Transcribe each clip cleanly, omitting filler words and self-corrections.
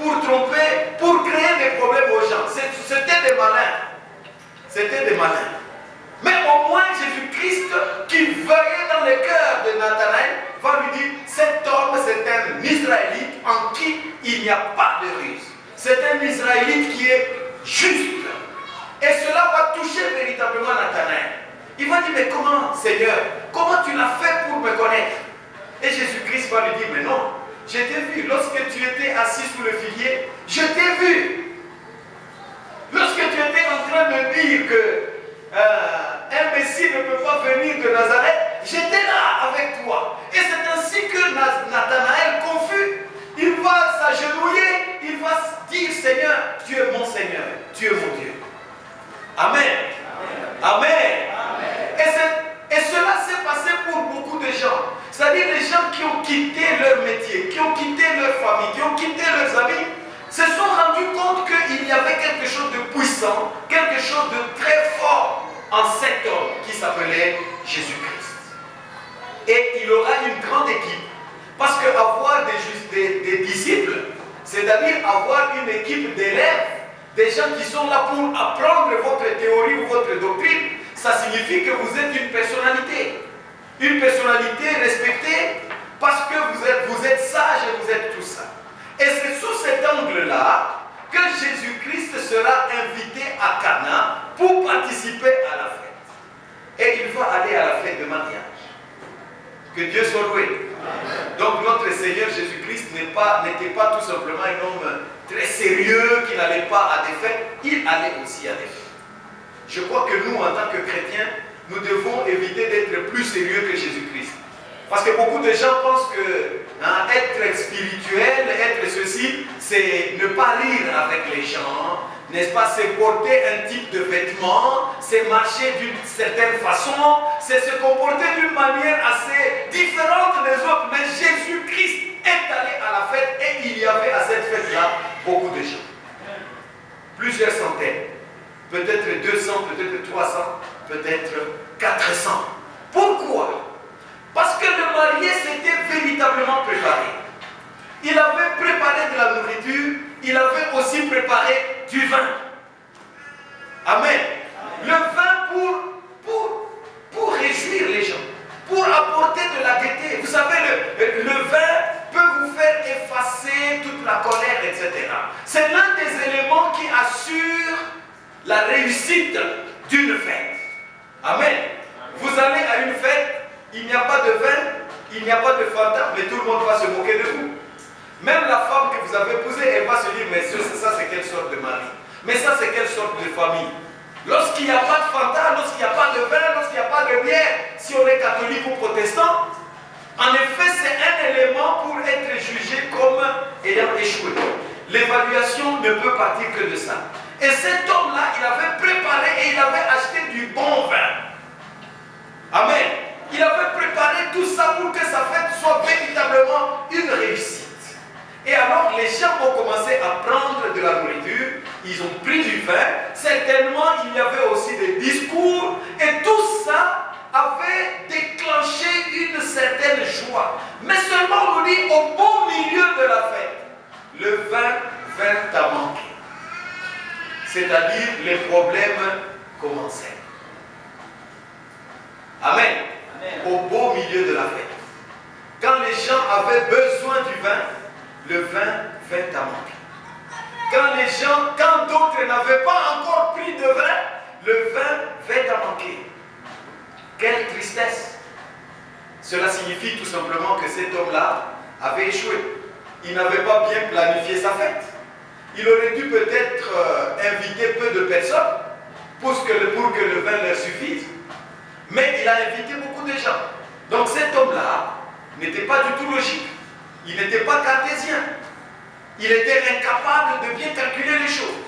pour tromper, pour créer des problèmes aux gens. C'était des malins. C'était des malins. Mais au moins Jésus-Christ, qui veillait dans le cœur de Nathanaël, va lui dire, cet homme c'est un Israélite en qui il n'y a pas de ruse. C'est un Israélite qui est juste. Et cela va toucher véritablement Nathanaël. Il va dire, mais comment, Seigneur, comment tu l'as fait pour me connaître? Et Jésus-Christ va lui dire, mais non, je t'ai vu. Lorsque tu étais assis sous le figuier, je t'ai vu. Lorsque tu étais en train de dire que un Messie ne peut pas venir de Nazareth, j'étais là avec toi. Et c'est ainsi que Nathanaël, confus, il va s'agenouiller, il va dire, Seigneur, tu es mon Seigneur, tu es mon Dieu. Amen. Amen. Et cela s'est passé pour beaucoup de gens. C'est-à-dire les gens qui ont quitté leur métier, qui ont quitté leur famille, qui ont quitté leurs amis, se sont rendus compte qu'il y avait quelque chose de puissant, quelque chose de très fort en cet homme qui s'appelait Jésus-Christ. Et il aura une grande équipe. Parce qu'avoir des disciples, c'est-à-dire avoir une équipe d'élèves, des gens qui sont là pour apprendre votre théorie ou votre doctrine, ça signifie que vous êtes une personnalité. Une personnalité respectée parce que vous êtes sage et vous êtes tout ça. Et c'est sous cet angle-là que Jésus-Christ sera invité à Cana pour participer à la fête. Et il va aller à la fête de mariage. Que Dieu soit loué. Donc notre Seigneur Jésus-Christ n'était pas tout simplement un homme très sérieux qui n'allait pas à des fêtes, il allait aussi à des fêtes. Je crois que nous, en tant que chrétiens, nous devons éviter d'être plus sérieux que Jésus-Christ. Parce que beaucoup de gens pensent que être spirituel, être ceci, c'est ne pas rire avec les gens, n'est-ce pas? C'est porter un type de vêtement, c'est marcher d'une certaine façon, c'est se comporter d'une manière assez différente des autres. Mais Jésus-Christ est allé à la fête et il y avait à cette fête-là beaucoup de gens. Plusieurs centaines, peut-être 200, peut-être 300, peut-être 400. Pourquoi? Parce que le marié s'était véritablement préparé. Il avait préparé de la nourriture, il avait aussi préparé du vin. Amen. Le vin pour réjouir les gens, pour apporter de la gaieté. Vous savez, le vin peut vous faire effacer toute la colère, etc. C'est l'un des éléments qui assure la réussite d'une fête. Amen. Vous allez à une fête, il n'y a pas de vin, il n'y a pas de fanta, mais tout le monde va se moquer de vous. Même la femme que vous avez épousée, elle va se dire, mais ça c'est quelle sorte de mari? Mais ça c'est quelle sorte de famille? Lorsqu'il n'y a pas de fanta, lorsqu'il n'y a pas de vin, lorsqu'il n'y a pas de bière, si on est catholique ou protestant, en effet c'est un élément pour être jugé comme ayant échoué. L'évaluation ne peut partir que de ça. Et cet homme-là, il avait préparé et il avait acheté du bon vin. Amen. Il avait préparé tout ça pour que sa fête soit véritablement une réussite. Et alors les gens ont commencé à prendre de la nourriture, ils ont pris du vin, certainement il y avait aussi des discours, et tout ça avait déclenché une certaine joie. Mais seulement on nous dit, au beau milieu de la fête, le vin vint à manquer. C'est-à-dire les problèmes commençaient. Amen. Au beau milieu de la fête. Quand les gens avaient besoin du vin, le vin vint à manquer. Quand d'autres n'avaient pas encore pris de vin, le vin vint à manquer. Quelle tristesse! Cela signifie tout simplement que cet homme-là avait échoué. Il n'avait pas bien planifié sa fête. Il aurait dû peut-être inviter peu de personnes pour que le vin leur suffise. Mais il a invité beaucoup de gens. Donc cet homme-là n'était pas du tout logique. Il n'était pas cartésien. Il était incapable de bien calculer les choses.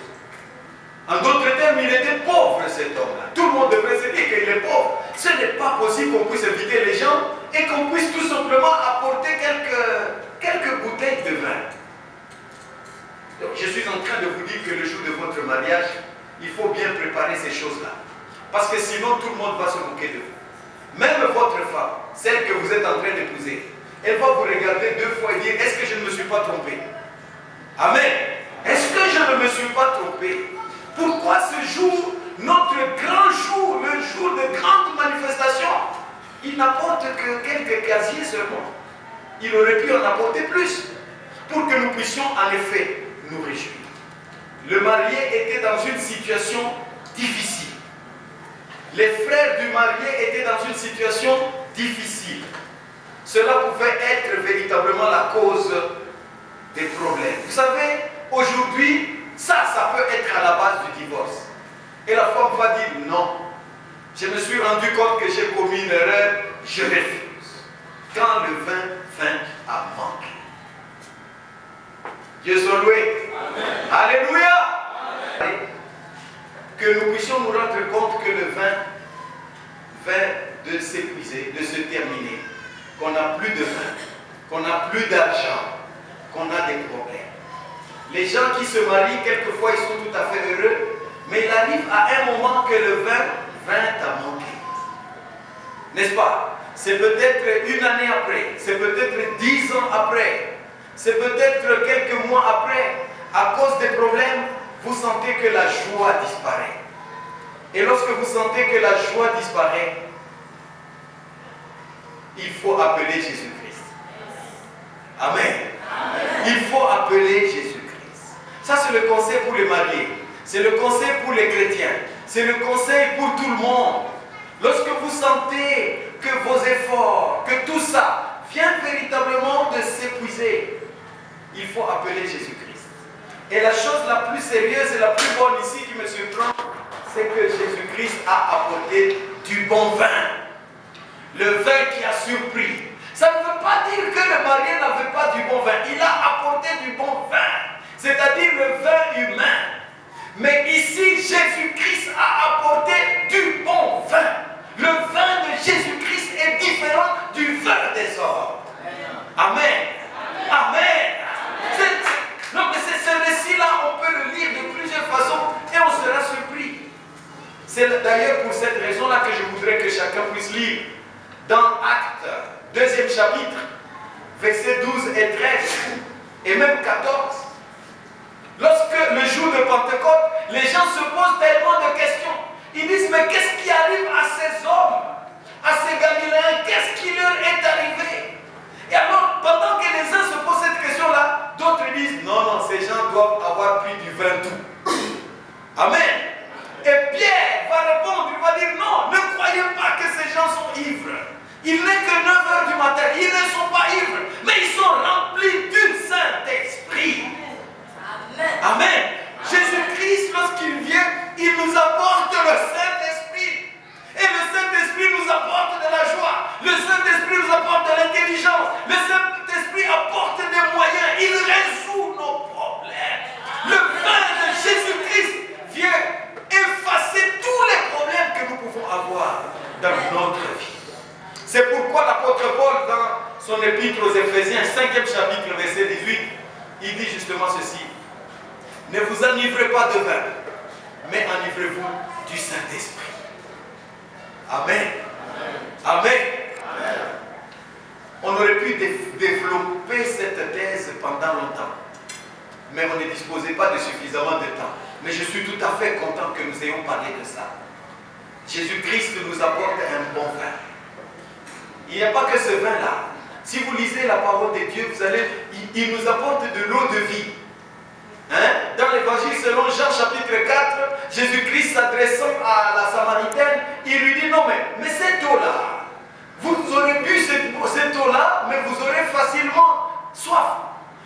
En d'autres termes, il était pauvre cet homme-là. Tout le monde devrait se dire qu'il est pauvre. Ce n'est pas possible qu'on puisse inviter les gens et qu'on puisse tout simplement apporter quelques bouteilles de vin. Donc je suis en train de vous dire que le jour de votre mariage, il faut bien préparer ces choses-là. Parce que sinon, tout le monde va se moquer de vous. Même votre femme, celle que vous êtes en train d'épouser, elle va vous regarder 2 fois et dire, est-ce que je ne me suis pas trompé? Amen. Est-ce que je ne me suis pas trompé? Pourquoi ce jour, notre grand jour, le jour de grande manifestation, il n'apporte que quelques casiers seulement? Il aurait pu en apporter plus pour que nous puissions en effet nous réjouir. Le marié était dans une situation difficile. Les frères du marié étaient dans une situation difficile. Cela pouvait être véritablement la cause des problèmes. Vous savez, aujourd'hui, ça peut être à la base du divorce. Et la femme va dire non. Je me suis rendu compte que j'ai commis une erreur, je refuse. Quand le vin vint à manquer. Dieu soit loué. Amen. Alléluia. Amen. Que nous puissions nous rendre compte que le vin vint de s'épuiser, de se terminer. Qu'on n'a plus de vin, qu'on n'a plus d'argent, qu'on a des problèmes. Les gens qui se marient, quelquefois, ils sont tout à fait heureux, mais il arrive à un moment que le vin vint à manquer. N'est-ce pas? C'est peut-être une année après, c'est peut-être 10 ans après, c'est peut-être quelques mois après, à cause des problèmes, vous sentez que la joie disparaît. Et lorsque vous sentez que la joie disparaît, il faut appeler Jésus-Christ. Amen. Amen. Il faut appeler Jésus-Christ. Ça, c'est le conseil pour les mariés. C'est le conseil pour les chrétiens. C'est le conseil pour tout le monde. Lorsque vous sentez que vos efforts, que tout ça vient véritablement de s'épuiser, il faut appeler Jésus-Christ. Et la chose la plus sérieuse et la plus bonne ici qui me surprend, c'est que Jésus-Christ a apporté du bon vin. Le vin qui a surpris. Ça ne veut pas dire que le marié n'avait pas du bon vin. Il a apporté du bon vin. C'est-à-dire le vin humain. Mais ici, Jésus-Christ a apporté du bon vin. Le vin de Jésus-Christ est différent du vin des hommes. Amen. Amen. Non, mais ce récit-là, on peut le lire de plusieurs façons et on sera surpris. C'est d'ailleurs pour cette raison-là que je voudrais que chacun puisse lire. Dans Actes, 2e chapitre, versets 12 et 13, et même 14, lorsque le jour de Pentecôte, les gens se posent tellement de questions. Ils disent, mais qu'est-ce qui arrive à ces hommes, à ces Galiléens? Qu'est-ce qui leur est arrivé? Et alors, pendant que les uns se posent cette question-là, d'autres disent, non, ces gens doivent avoir pris du vin tout. Amen. Et Pierre va répondre, il va dire, non, ne croyez pas que ces gens sont ivres. Il n'est que 9 heures du matin, ils ne sont pas ivres, mais ils sont remplis du Saint-Esprit. Amen. Amen. Jésus-Christ, lorsqu'il vient, il nous apporte le Saint-Esprit. Et le Saint-Esprit nous apporte de la joie. Le Saint-Esprit nous apporte de l'intelligence. Le Saint-Esprit apporte des moyens. Il résout nos problèmes. Le vin de Jésus-Christ vient effacer tous les problèmes que nous pouvons avoir dans notre vie. C'est pourquoi l'apôtre Paul, dans son épître aux Éphésiens, 5e chapitre, verset 18, il dit justement ceci. Ne vous enivrez pas de vin, mais enivrez-vous du Saint-Esprit. Amen. Amen. Amen. On aurait pu développer cette thèse pendant longtemps, mais on ne disposait pas de suffisamment de temps. Mais je suis tout à fait content que nous ayons parlé de ça. Jésus-Christ nous apporte un bon vin. Il n'y a pas que ce vin-là. Si vous lisez la parole de Dieu, vous allez, il nous apporte de l'eau de vie. Hein? Dans l'évangile selon Jean chapitre 4, Jésus-Christ s'adressant à la Samaritaine, il lui dit, non mais cette eau-là, vous aurez bu cette eau-là, mais vous aurez facilement soif.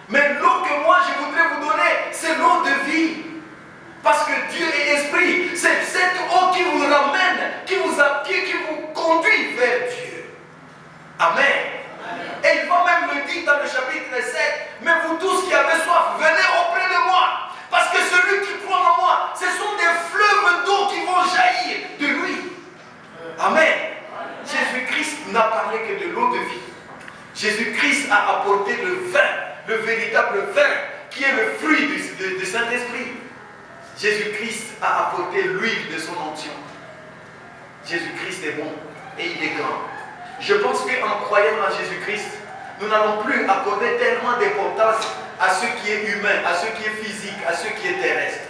Mais l'eau que moi je voudrais vous donner, c'est l'eau de vie. Parce que Dieu est esprit. C'est cette eau qui vous ramène, qui vous conduit vers Dieu. Amen. Amen. Et il va même le dire dans le chapitre 7, mais vous tous qui avez soif, venez auprès de moi. Parce que celui qui croit en moi, ce sont des fleuves d'eau qui vont jaillir de lui. Amen. Jésus-Christ n'a parlé que de l'eau de vie. Jésus-Christ a apporté le vin, le véritable vin, qui est le fruit du Saint-Esprit. Jésus-Christ a apporté l'huile de son onction. Jésus-Christ est bon et il est grand. Je pense qu'en croyant en Jésus-Christ, nous n'allons plus accorder tellement d'importance à ce qui est humain, à ce qui est physique, à ce qui est terrestre.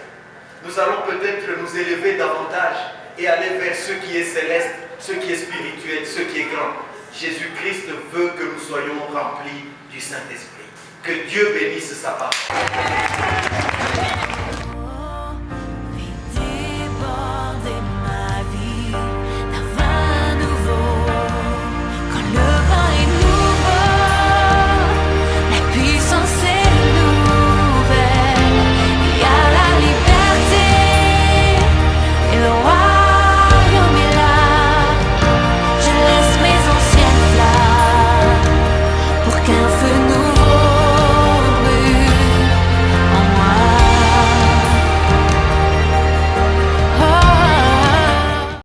Nous allons peut-être nous élever davantage et aller vers ce qui est céleste, ce qui est spirituel, ce qui est grand. Jésus-Christ veut que nous soyons remplis du Saint-Esprit. Que Dieu bénisse sa parole.